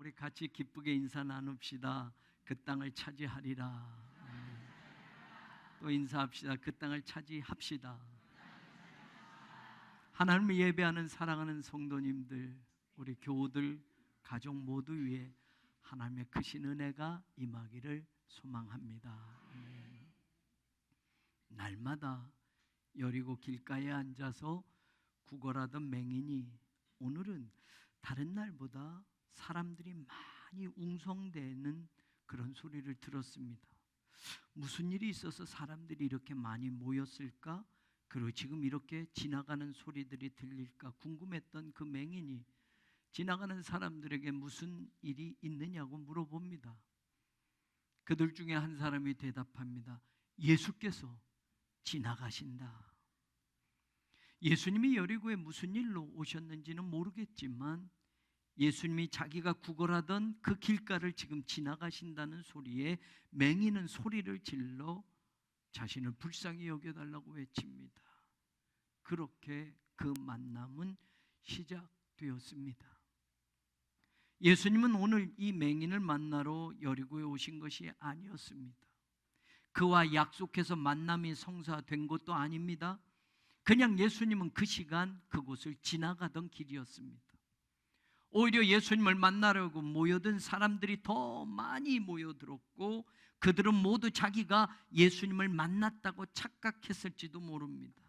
우리 같이 기쁘게 인사 나눕시다. 그 땅을 차지하리라. 또 인사합시다. 그 땅을 차지합시다. 하나님을 예배하는 사랑하는 성도님들, 우리 교우들, 가족 모두 위에 하나님의 크신 은혜가 임하기를 소망합니다. 날마다 여리고 길가에 앉아서 구걸하던 맹인이 오늘은 다른 날보다 사람들이 많이 웅성대는 그런 소리를 들었습니다. 무슨 일이 있어서 사람들이 이렇게 많이 모였을까? 그리고 지금 이렇게 지나가는 소리들이 들릴까 궁금했던 그 맹인이 지나가는 사람들에게 무슨 일이 있느냐고 물어봅니다. 그들 중에 한 사람이 대답합니다. 예수께서 지나가신다. 예수님이 여리고에 무슨 일로 오셨는지는 모르겠지만 예수님이 자기가 구걸하던 그 길가를 지금 지나가신다는 소리에 맹인은 소리를 질러 자신을 불쌍히 여겨달라고 외칩니다. 그렇게 그 만남은 시작되었습니다. 예수님은 오늘 이 맹인을 만나러 여리고에 오신 것이 아니었습니다. 그와 약속해서 만남이 성사된 것도 아닙니다. 그냥 예수님은 그 시간 그곳을 지나가던 길이었습니다. 오히려 예수님을 만나려고 모여든 사람들이 더 많이 모여들었고 그들은 모두 자기가 예수님을 만났다고 착각했을지도 모릅니다.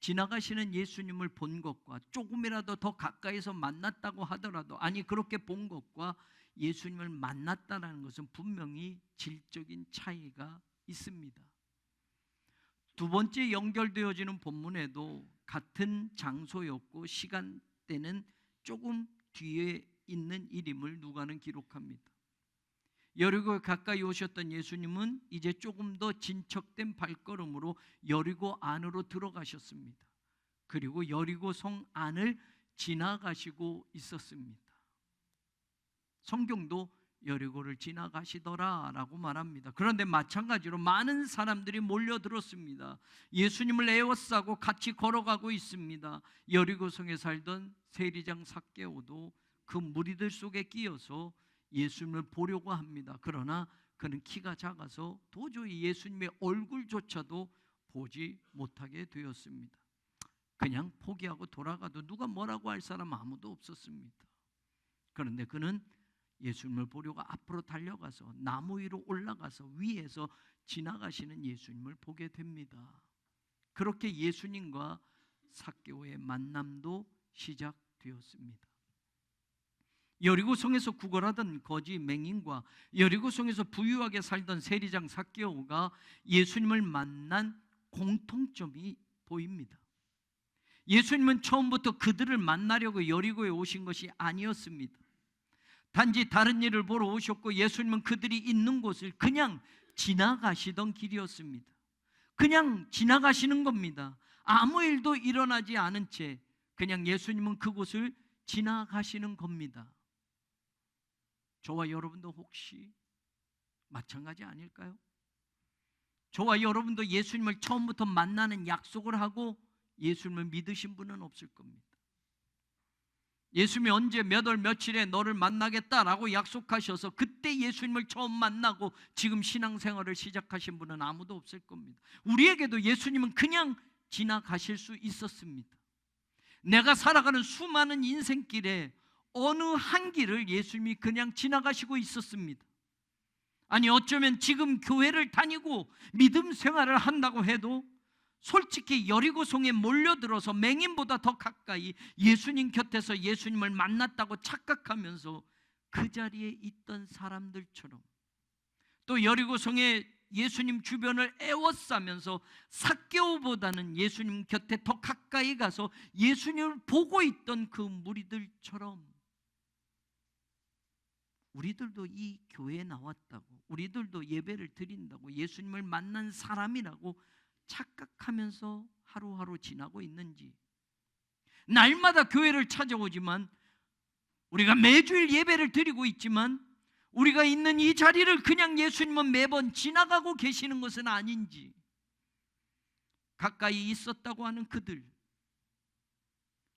지나가시는 예수님을 본 것과 조금이라도 더 가까이서 만났다고 하더라도, 아니 그렇게 본 것과 예수님을 만났다는 것은 분명히 질적인 차이가 있습니다. 두 번째 연결되어지는 본문에도 같은 장소였고 시간대는 조금 뒤에 있는 일임을 누가는 기록합니다. 여리고에 가까이 오셨던 예수님은 이제 조금 더 진척된 발걸음으로 여리고 안으로 들어가셨습니다. 그리고 여리고 성 안을 지나가시고 있었습니다. 성경도 여리고를 지나가시더라라고 말합니다. 그런데 마찬가지로 많은 사람들이 몰려들었습니다. 예수님을 에워싸고 같이 걸어가고 있습니다. 여리고성에 살던 세리장 삭개오도 그 무리들 속에 끼어서 예수님을 보려고 합니다. 그러나 그는 키가 작아서 도저히 예수님의 얼굴조차도 보지 못하게 되었습니다. 그냥 포기하고 돌아가도 누가 뭐라고 할 사람 아무도 없었습니다. 그런데 그는 예수님을 보려고 앞으로 달려가서 나무 위로 올라가서 위에서 지나가시는 예수님을 보게 됩니다. 그렇게 예수님과 삭개오의 만남도 시작되었습니다. 여리고성에서 구걸하던 거지 맹인과 여리고성에서 부유하게 살던 세리장 삭개오가 예수님을 만난 공통점이 보입니다. 예수님은 처음부터 그들을 만나려고 여리고에 오신 것이 아니었습니다. 단지 다른 일을 보러 오셨고 예수님은 그들이 있는 곳을 그냥 지나가시던 길이었습니다. 그냥 지나가시는 겁니다. 아무 일도 일어나지 않은 채 그냥 예수님은 그곳을 지나가시는 겁니다. 저와 여러분도 혹시 마찬가지 아닐까요? 저와 여러분도 예수님을 처음부터 만나는 약속을 하고 예수님을 믿으신 분은 없을 겁니다. 예수님이 언제 몇 월 며칠에 너를 만나겠다라고 약속하셔서 그때 예수님을 처음 만나고 지금 신앙생활을 시작하신 분은 아무도 없을 겁니다. 우리에게도 예수님은 그냥 지나가실 수 있었습니다. 내가 살아가는 수많은 인생길에 어느 한 길을 예수님이 그냥 지나가시고 있었습니다. 아니 어쩌면 지금 교회를 다니고 믿음 생활을 한다고 해도 솔직히 여리고성에 몰려들어서 맹인보다 더 가까이 예수님 곁에서 예수님을 만났다고 착각하면서 그 자리에 있던 사람들처럼, 또 여리고성에 예수님 주변을 에워싸면서 삭개오보다는 예수님 곁에 더 가까이 가서 예수님을 보고 있던 그 무리들처럼 우리들도 이 교회에 나왔다고, 우리들도 예배를 드린다고 예수님을 만난 사람이라고 착각하면서 하루하루 지나고 있는지, 날마다 교회를 찾아오지만 우리가 매주일 예배를 드리고 있지만 우리가 있는 이 자리를 그냥 예수님은 매번 지나가고 계시는 것은 아닌지, 가까이 있었다고 하는 그들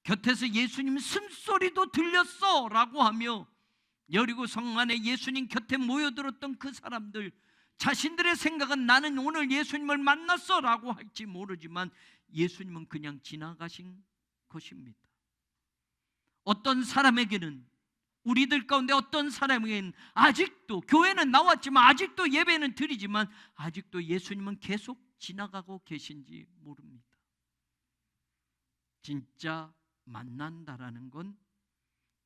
곁에서 예수님 숨소리도 들렸어 라고 하며 여리고 성 안에 예수님 곁에 모여들었던 그 사람들, 자신들의 생각은 나는 오늘 예수님을 만났어 라고 할지 모르지만 예수님은 그냥 지나가신 것입니다. 어떤 사람에게는, 우리들 가운데 어떤 사람에게는 아직도, 교회는 나왔지만 아직도 예배는 드리지만 아직도 예수님은 계속 지나가고 계신지 모릅니다. 진짜 만난다라는 건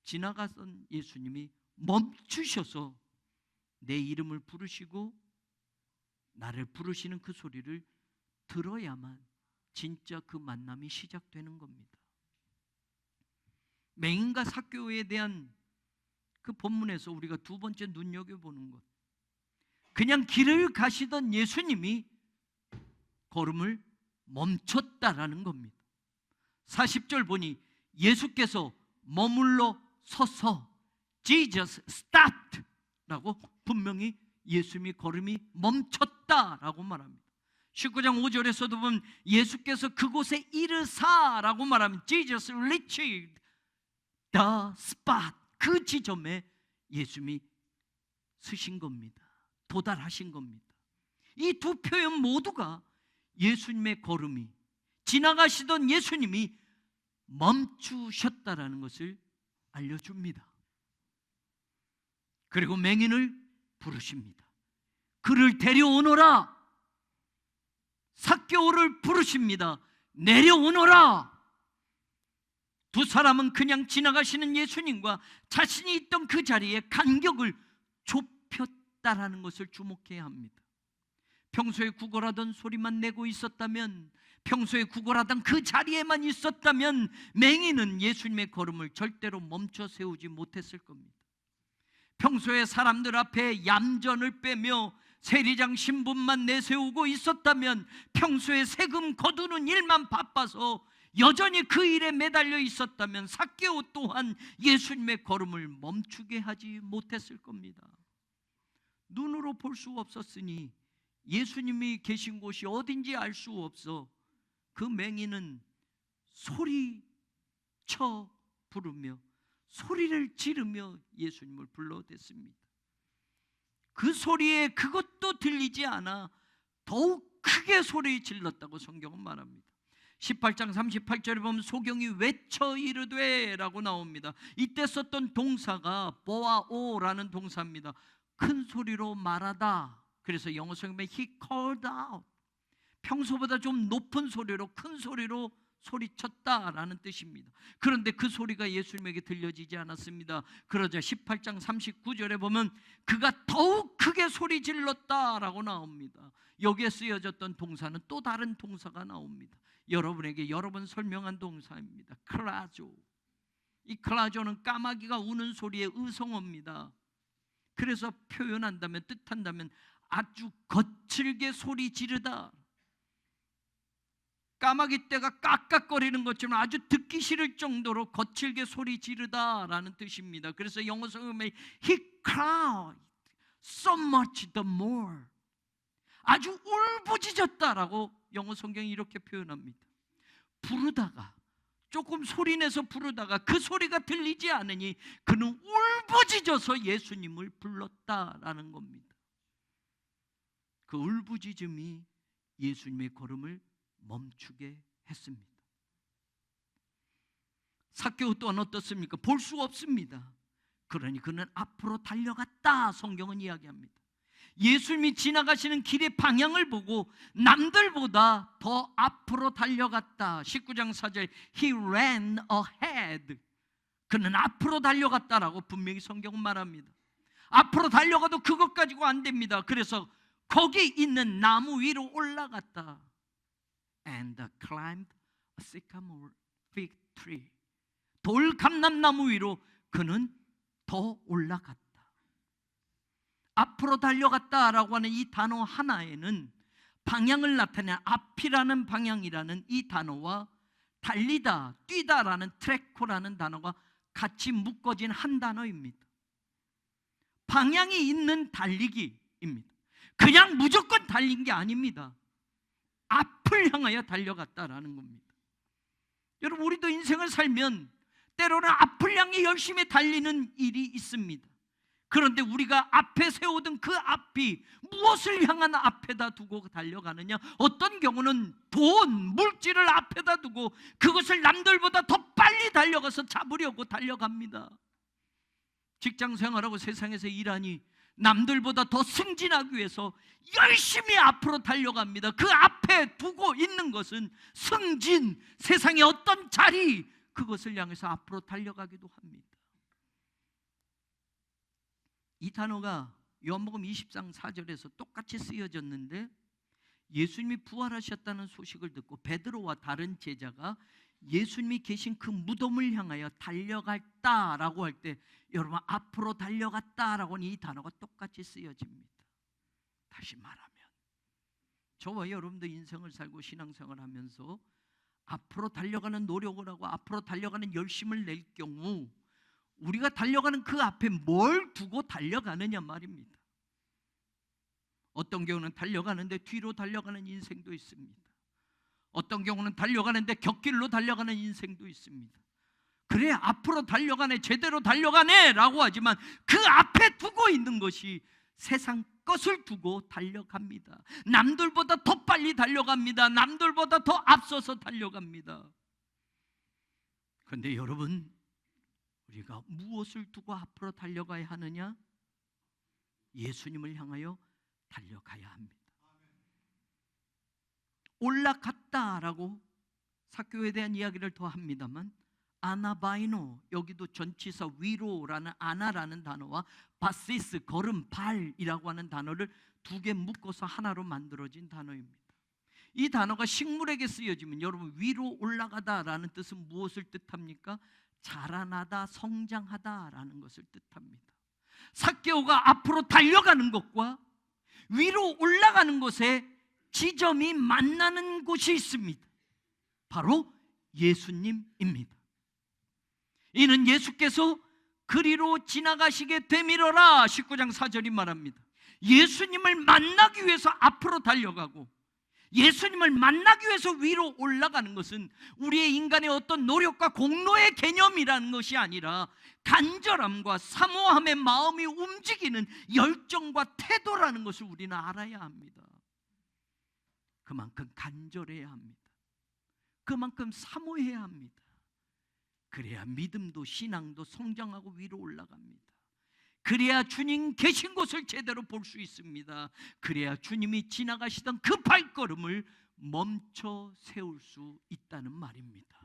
지나가던 예수님이 멈추셔서 내 이름을 부르시고 나를 부르시는 그 소리를 들어야만 진짜 그 만남이 시작되는 겁니다. 맹인과 삭개오에 대한 그 본문에서 우리가 두 번째 눈여겨보는 것, 그냥 길을 가시던 예수님이 걸음을 멈췄다라는 겁니다. 40절 보니 예수께서 머물러 서서 Jesus stopped 라고 분명히 예수님이 걸음이 멈췄다라고 말합니다. 19장 5절에서도 보면 예수께서 그곳에 이르사라고 말하면 Jesus reached the spot, 그 지점에 예수님이 서신 겁니다. 도달하신 겁니다. 이 두 표현 모두가 예수님의 걸음이, 지나가시던 예수님이 멈추셨다라는 것을 알려줍니다. 그리고 맹인을 부르십니다. 그를 데려오너라. 삭개오를 부르십니다. 내려오너라. 두 사람은 그냥 지나가시는 예수님과 자신이 있던 그 자리에 간격을 좁혔다라는 것을 주목해야 합니다. 평소에 구걸하던 소리만 내고 있었다면, 평소에 구걸하던 그 자리에만 있었다면 맹인은 예수님의 걸음을 절대로 멈춰 세우지 못했을 겁니다. 평소에 사람들 앞에 얌전을 빼며 세리장 신분만 내세우고 있었다면, 평소에 세금 거두는 일만 바빠서 여전히 그 일에 매달려 있었다면 삭개오 또한 예수님의 걸음을 멈추게 하지 못했을 겁니다. 눈으로 볼 수 없었으니, 예수님이 계신 곳이 어딘지 알 수 없어 그 맹인은 소리쳐 부르며 소리를 지르며 예수님을 불러댔습니다. 그 소리에 그것도 들리지 않아 더욱 크게 소리 질렀다고 성경은 말합니다. 18장 38절에 보면 소경이 외쳐 이르되 라고 나옵니다. 이때 썼던 동사가 보아오라는 동사입니다. 큰 소리로 말하다. 그래서 영어 성경에 he called out, 평소보다 좀 높은 소리로, 큰 소리로 소리쳤다라는 뜻입니다. 그런데 그 소리가 예수님에게 들려지지 않았습니다. 그러자 18장 39절에 보면 그가 더욱 크게 소리 질렀다라고 나옵니다. 여기에 쓰여졌던 동사는 또 다른 동사가 나옵니다. 여러분에게 여러 번 설명한 동사입니다. 클라조. 이 클라조는 까마귀가 우는 소리의 의성어입니다. 그래서 표현한다면, 뜻한다면 아주 거칠게 소리 지르다, 까마귀 떼가 깍깍거리는 것처럼 아주 듣기 싫을 정도로 거칠게 소리 지르다라는 뜻입니다. 그래서 영어 성경에 he cried so much the more, 아주 울부짖었다라고 영어 성경이 이렇게 표현합니다. 부르다가, 조금 소리내서 부르다가 그 소리가 들리지 않으니 그는 울부짖어서 예수님을 불렀다라는 겁니다. 그 울부짖음이 예수님의 걸음을 멈추게 했습니다. 삭개오 또한 어떻습니까? 볼 수 없습니다. 그러니 그는 앞으로 달려갔다, 성경은 이야기합니다. 예수님이 지나가시는 길의 방향을 보고 남들보다 더 앞으로 달려갔다. 19장 4절 He ran ahead, 그는 앞으로 달려갔다라고 분명히 성경은 말합니다. 앞으로 달려가도 그것 가지고 안 됩니다. 그래서 거기 있는 나무 위로 올라갔다. And climbed a sycamore fig tree, 돌 감람나무 위로 그는 더 올라갔다. 앞으로 달려갔다라고 하는 이 단어 하나에는 방향을 나타내는 앞이라는 방향이라는 이 단어와 달리다, 뛰다라는 트레코라는 단어가 같이 묶어진 한 단어입니다. 방향이 있는 달리기입니다. 그냥 무조건 달린 게 아닙니다. 앞을 향하여 달려갔다라는 겁니다. 여러분, 우리도 인생을 살면 때로는 앞을 향해 열심히 달리는 일이 있습니다. 그런데 우리가 앞에 세우던 그 앞이 무엇을 향한 앞에다 두고 달려가느냐? 어떤 경우는 돈, 물질을 앞에다 두고 그것을 남들보다 더 빨리 달려가서 잡으려고 달려갑니다. 직장 생활하고 세상에서 일하니 남들보다 더 승진하기 위해서 열심히 앞으로 달려갑니다. 그 앞에 두고 있는 것은 승진, 세상의 어떤 자리, 그것을 향해서 앞으로 달려가기도 합니다. 이 단어가 요한복음 20장 4절에서 똑같이 쓰여졌는데, 예수님이 부활하셨다는 소식을 듣고 베드로와 다른 제자가 예수님이 계신 그 무덤을 향하여 달려갔다라고 할 때, 여러분, 앞으로 달려갔다라고 하는 이 단어가 똑같이 쓰여집니다. 다시 말하면 저와 여러분도 인생을 살고 신앙생활을 하면서 앞으로 달려가는 노력을 하고 앞으로 달려가는 열심을 낼 경우, 우리가 달려가는 그 앞에 뭘 두고 달려가느냐 말입니다. 어떤 경우는 달려가는데 뒤로 달려가는 인생도 있습니다. 어떤 경우는 달려가는데 곁길로 달려가는 인생도 있습니다. 그래, 앞으로 달려가네, 제대로 달려가네 라고 하지만 그 앞에 두고 있는 것이 세상 것을 두고 달려갑니다. 남들보다 더 빨리 달려갑니다. 남들보다 더 앞서서 달려갑니다. 그런데 여러분, 우리가 무엇을 두고 앞으로 달려가야 하느냐? 예수님을 향하여 달려가야 합니다. 올라갔다라고 삭개오에 대한 이야기를 더 합니다만, 아나바이노, 여기도 전치사 위로라는 아나라는 단어와 바시스, 걸음, 발이라고 하는 단어를 두 개 묶어서 하나로 만들어진 단어입니다. 이 단어가 식물에게 쓰여지면 여러분, 위로 올라가다라는 뜻은 무엇을 뜻합니까? 자라나다, 성장하다라는 것을 뜻합니다. 삭개오가 앞으로 달려가는 것과 위로 올라가는 것에 지점이 만나는 곳이 있습니다. 바로 예수님입니다. 이는 예수께서 그리로 지나가시게 되밀어라 19장 4절이 말합니다. 예수님을 만나기 위해서 앞으로 달려가고, 예수님을 만나기 위해서 위로 올라가는 것은 우리의 인간의 어떤 노력과 공로의 개념이라는 것이 아니라 간절함과 사모함의 마음이 움직이는 열정과 태도라는 것을 우리는 알아야 합니다. 그만큼 간절해야 합니다. 그만큼 사모해야 합니다. 그래야 믿음도 신앙도 성장하고 위로 올라갑니다. 그래야 주님 계신 곳을 제대로 볼 수 있습니다. 그래야 주님이 지나가시던 그 발걸음을 멈춰 세울 수 있다는 말입니다.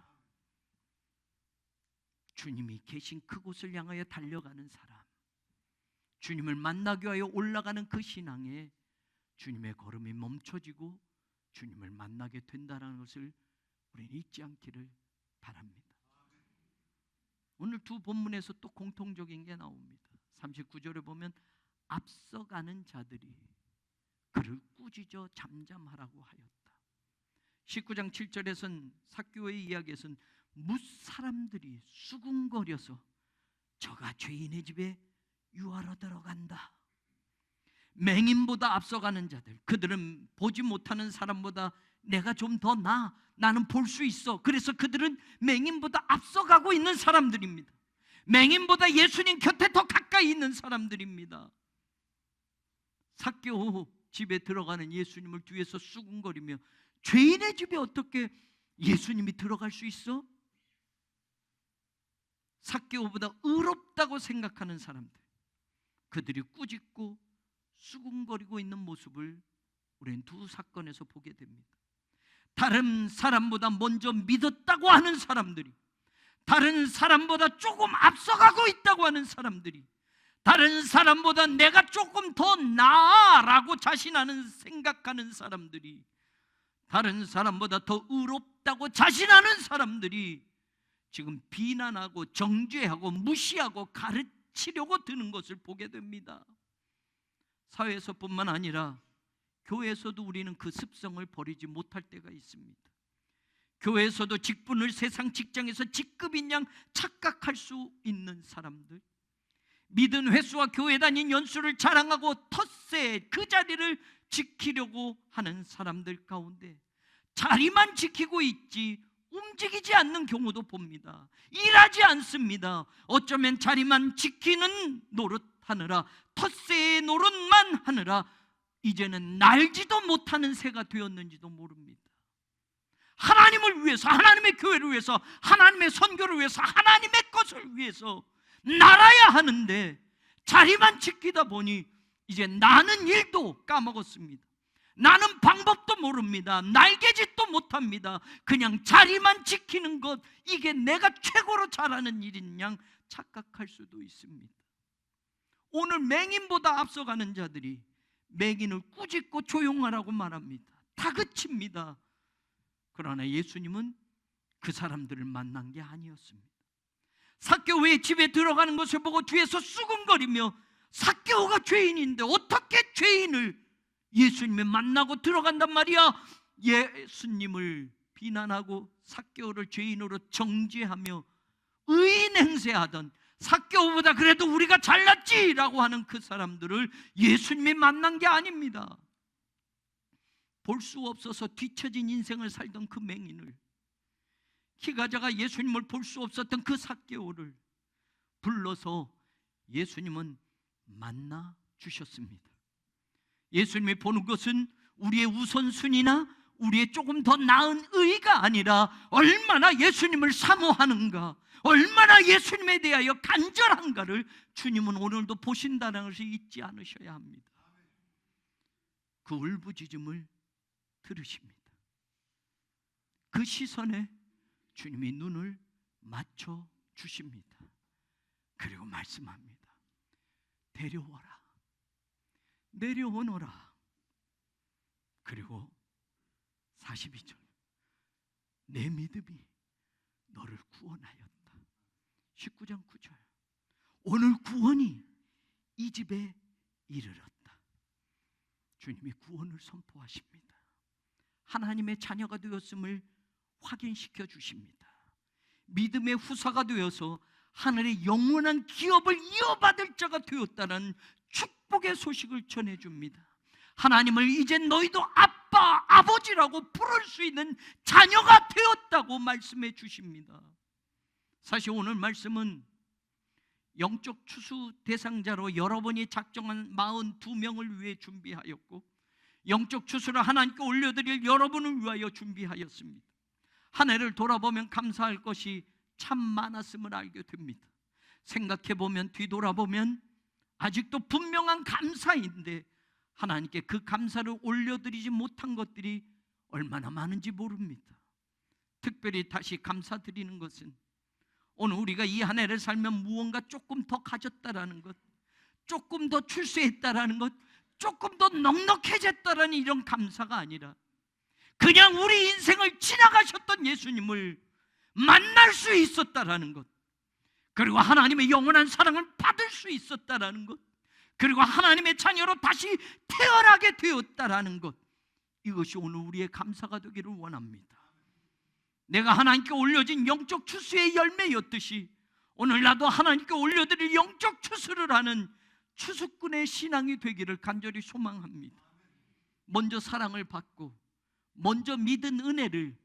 주님이 계신 그곳을 향하여 달려가는 사람, 주님을 만나기 위하여 올라가는 그 신앙에 주님의 걸음이 멈춰지고 주님을 만나게 된다는 것을 우리는 잊지 않기를 바랍니다. 오늘 두 본문에서 또 공통적인 게 나옵니다. 39절에 보면 앞서가는 자들이 그를 꾸짖어 잠잠하라고 하였다. 19장 7절에서는 삭개오의 이야기에서는 무사람들이 수군거려서 저가 죄인의 집에 유하러 들어간다. 맹인보다 앞서가는 자들, 그들은 보지 못하는 사람보다 내가 좀 더 나아, 나는 볼 수 있어. 그래서 그들은 맹인보다 앞서가고 있는 사람들입니다. 맹인보다 예수님 곁에 더 가까이 있는 사람들입니다. 삭개오 집에 들어가는 예수님을 뒤에서 수군거리며, 죄인의 집에 어떻게 예수님이 들어갈 수 있어? 삭개오보다 의롭다고 생각하는 사람들, 그들이 꾸짖고 수군거리고 있는 모습을 우리는 두 사건에서 보게 됩니다. 다른 사람보다 먼저 믿었다고 하는 사람들이, 다른 사람보다 조금 앞서가고 있다고 하는 사람들이, 다른 사람보다 내가 조금 더 나아라고 자신하는 생각하는 사람들이, 다른 사람보다 더 의롭다고 자신하는 사람들이 지금 비난하고 정죄하고 무시하고 가르치려고 드는 것을 보게 됩니다. 사회에서뿐만 아니라 교회에서도 우리는 그 습성을 버리지 못할 때가 있습니다. 교회에서도 직분을 세상 직장에서 직급인 양 착각할 수 있는 사람들, 믿은 횟수와 교회 다닌 연수를 자랑하고 텃세 그 자리를 지키려고 하는 사람들 가운데 자리만 지키고 있지 움직이지 않는 경우도 봅니다. 일하지 않습니다. 어쩌면 자리만 지키는 노릇하느라, 텃새의 노릇만 하느라 이제는 날지도 못하는 새가 되었는지도 모릅니다. 하나님을 위해서, 하나님의 교회를 위해서, 하나님의 선교를 위해서, 하나님의 것을 위해서 날아야 하는데 자리만 지키다 보니 이제 나는 일도 까먹었습니다. 나는 방법도 모릅니다. 날개짓도 못합니다. 그냥 자리만 지키는 것, 이게 내가 최고로 잘하는 일인 양 착각할 수도 있습니다. 오늘 맹인보다 앞서가는 자들이 맹인을 꾸짖고 조용하라고 말합니다. 다그칩니다. 그러나 예수님은 그 사람들을 만난 게 아니었습니다. 삭개오의 집에 들어가는 것을 보고 뒤에서 수군거리며, 삭개오가 죄인인데 어떻게 죄인을 예수님이 만나고 들어간단 말이야. 예수님을 비난하고 삭개오를 죄인으로 정죄하며 의인 행세하던, 삭개오보다 그래도 우리가 잘났지라고 하는 그 사람들을 예수님이 만난 게 아닙니다. 볼 수 없어서 뒤처진 인생을 살던 그 맹인을, 키가 작아 예수님을 볼 수 없었던 그 삭개오를 불러서 예수님은 만나 주셨습니다. 예수님이 보는 것은 우리의 우선순위나 우리의 조금 더 나은 의가 아니라 얼마나 예수님을 사모하는가, 얼마나 예수님에 대하여 간절한가를 주님은 오늘도 보신다는 것을 잊지 않으셔야 합니다. 그 울부짖음을 들으십니다. 그 시선에 주님이 눈을 맞춰 주십니다. 그리고 말씀합니다. 데려와라, 내려오너라. 그리고 42절, 내 믿음이 너를 구원하였다. 19장 9절, 오늘 구원이 이 집에 이르렀다. 주님이 구원을 선포하십니다. 하나님의 자녀가 되었음을 확인시켜 주십니다. 믿음의 후사가 되어서 하늘의 영원한 기업을 이어받을 자가 되었다는 축복의 소식을 전해줍니다. 하나님을 이제 너희도 아빠, 아버지라고 부를 수 있는 자녀가 되었다고 말씀해 주십니다. 사실 오늘 말씀은 영적 추수 대상자로 여러분이 작정한 42명을 위해 준비하였고, 영적 추수를 하나님께 올려드릴 여러분을 위하여 준비하였습니다. 한 해를 돌아보면 감사할 것이 참 많았음을 알게 됩니다. 생각해보면, 뒤돌아보면 아직도 분명한 감사인데 하나님께 그 감사를 올려드리지 못한 것들이 얼마나 많은지 모릅니다. 특별히 다시 감사드리는 것은 오늘 우리가 이 한 해를 살면 무언가 조금 더 가졌다라는 것, 조금 더 출세했다라는 것, 조금 더 넉넉해졌다라는 이런 감사가 아니라 그냥 우리 인생을 지나가셨던 예수님을 만날 수 있었다라는 것, 그리고 하나님의 영원한 사랑을 받을 수 있었다라는 것, 그리고 하나님의 자녀로 다시 태어나게 되었다라는 것, 이것이 오늘 우리의 감사가 되기를 원합니다. 내가 하나님께 올려진 영적 추수의 열매였듯이 오늘 나도 하나님께 올려드릴 영적 추수를 하는 추수꾼의 신앙이 되기를 간절히 소망합니다. 먼저 사랑을 받고 먼저 믿은 은혜를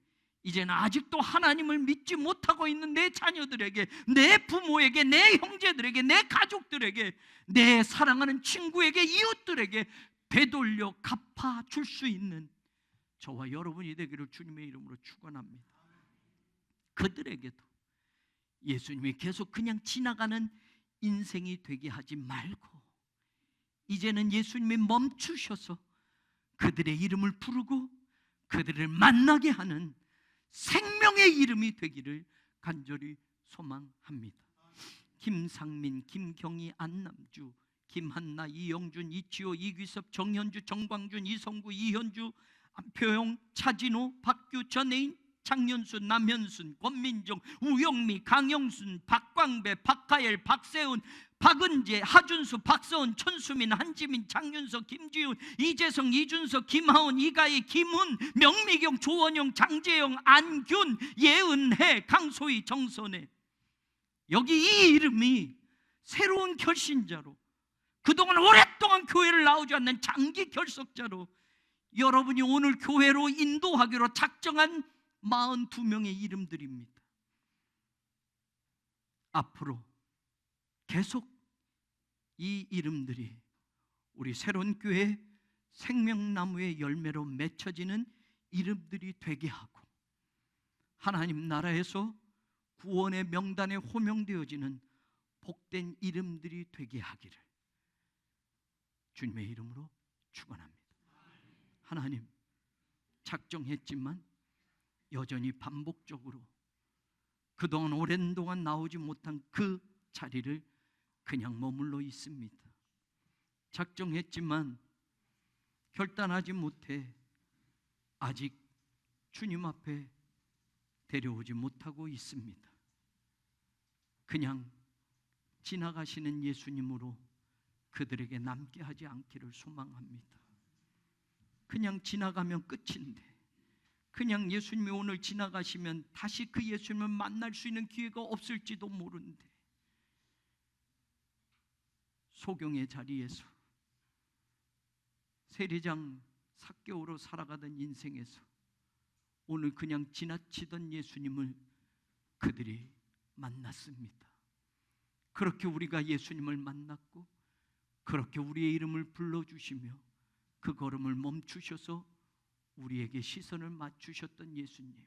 이제는 아직도 하나님을 믿지 못하고 있는 내 자녀들에게, 내 부모에게, 내 형제들에게, 내 가족들에게, 내 사랑하는 친구에게, 이웃들에게 되돌려 갚아줄 수 있는 저와 여러분이 되기를 주님의 이름으로 축원합니다. 그들에게도 예수님이 계속 그냥 지나가는 인생이 되게 하지 말고 이제는 예수님이 멈추셔서 그들의 이름을 부르고 그들을 만나게 하는 생명의 이름이 되기를 간절히 소망합니다. 김상민, 김경희, 안남주, 김한나, 이영준, 이치호, 이귀섭, 정현주, 정광준, 이성구, 이현주, 안표용, 차진호, 박규, 전혜인, 장현순, 남현순, 권민정, 우영미, 강영순, 박광배, 박하엘, 박세훈, 박은재, 하준수, 박서은, 천수민, 한지민, 장윤석, 김지훈, 이재성, 이준석, 김하온, 이가희, 김훈, 명미경, 조원영, 장재영, 안균, 예은혜, 강소희, 정선혜. 여기 이 이름이 새로운 결신자로, 그동안 오랫동안 교회를 나오지 않는 장기 결석자로 여러분이 오늘 교회로 인도하기로 작정한 42명의 이름들입니다. 앞으로 계속 이 이름들이 우리 새로운 교회 생명나무의 열매로 맺혀지는 이름들이 되게 하고, 하나님 나라에서 구원의 명단에 호명되어지는 복된 이름들이 되게 하기를 주님의 이름으로 축원합니다. 하나님, 작정했지만 여전히 반복적으로 그동안 오랜 동안 나오지 못한 그 자리를 그냥 머물러 있습니다. 작정했지만 결단하지 못해 아직 주님 앞에 데려오지 못하고 있습니다. 그냥 지나가시는 예수님으로 그들에게 남게 하지 않기를 소망합니다. 그냥 지나가면 끝인데, 그냥 예수님이 오늘 지나가시면 다시 그 예수님을 만날 수 있는 기회가 없을지도 모르는데, 소경의 자리에서 세리장 삭개오로 살아가던 인생에서 오늘 그냥 지나치던 예수님을 그들이 만났습니다. 그렇게 우리가 예수님을 만났고, 그렇게 우리의 이름을 불러주시며 그 걸음을 멈추셔서 우리에게 시선을 맞추셨던 예수님,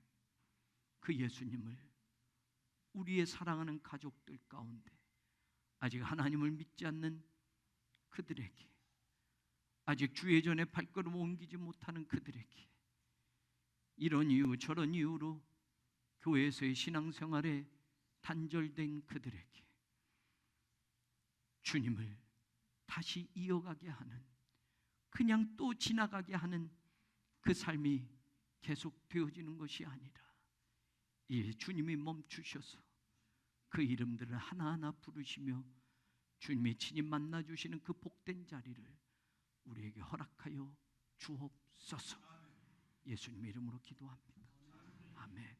그 예수님을 우리의 사랑하는 가족들 가운데, 아직 하나님을 믿지 않는 그들에게, 아직 주의 전에 발걸음 옮기지 못하는 그들에게, 이런 이유 저런 이유로 교회에서의 신앙생활에 단절된 그들에게 주님을 다시 이어가게 하는, 그냥 또 지나가게 하는 그 삶이 계속 되어지는 것이 아니라, 이 주님이 멈추셔서 그 이름들을 하나하나 부르시며 주님이 친히 만나주시는 그 복된 자리를 우리에게 허락하여 주옵소서. 예수님의 이름으로 기도합니다. 아멘.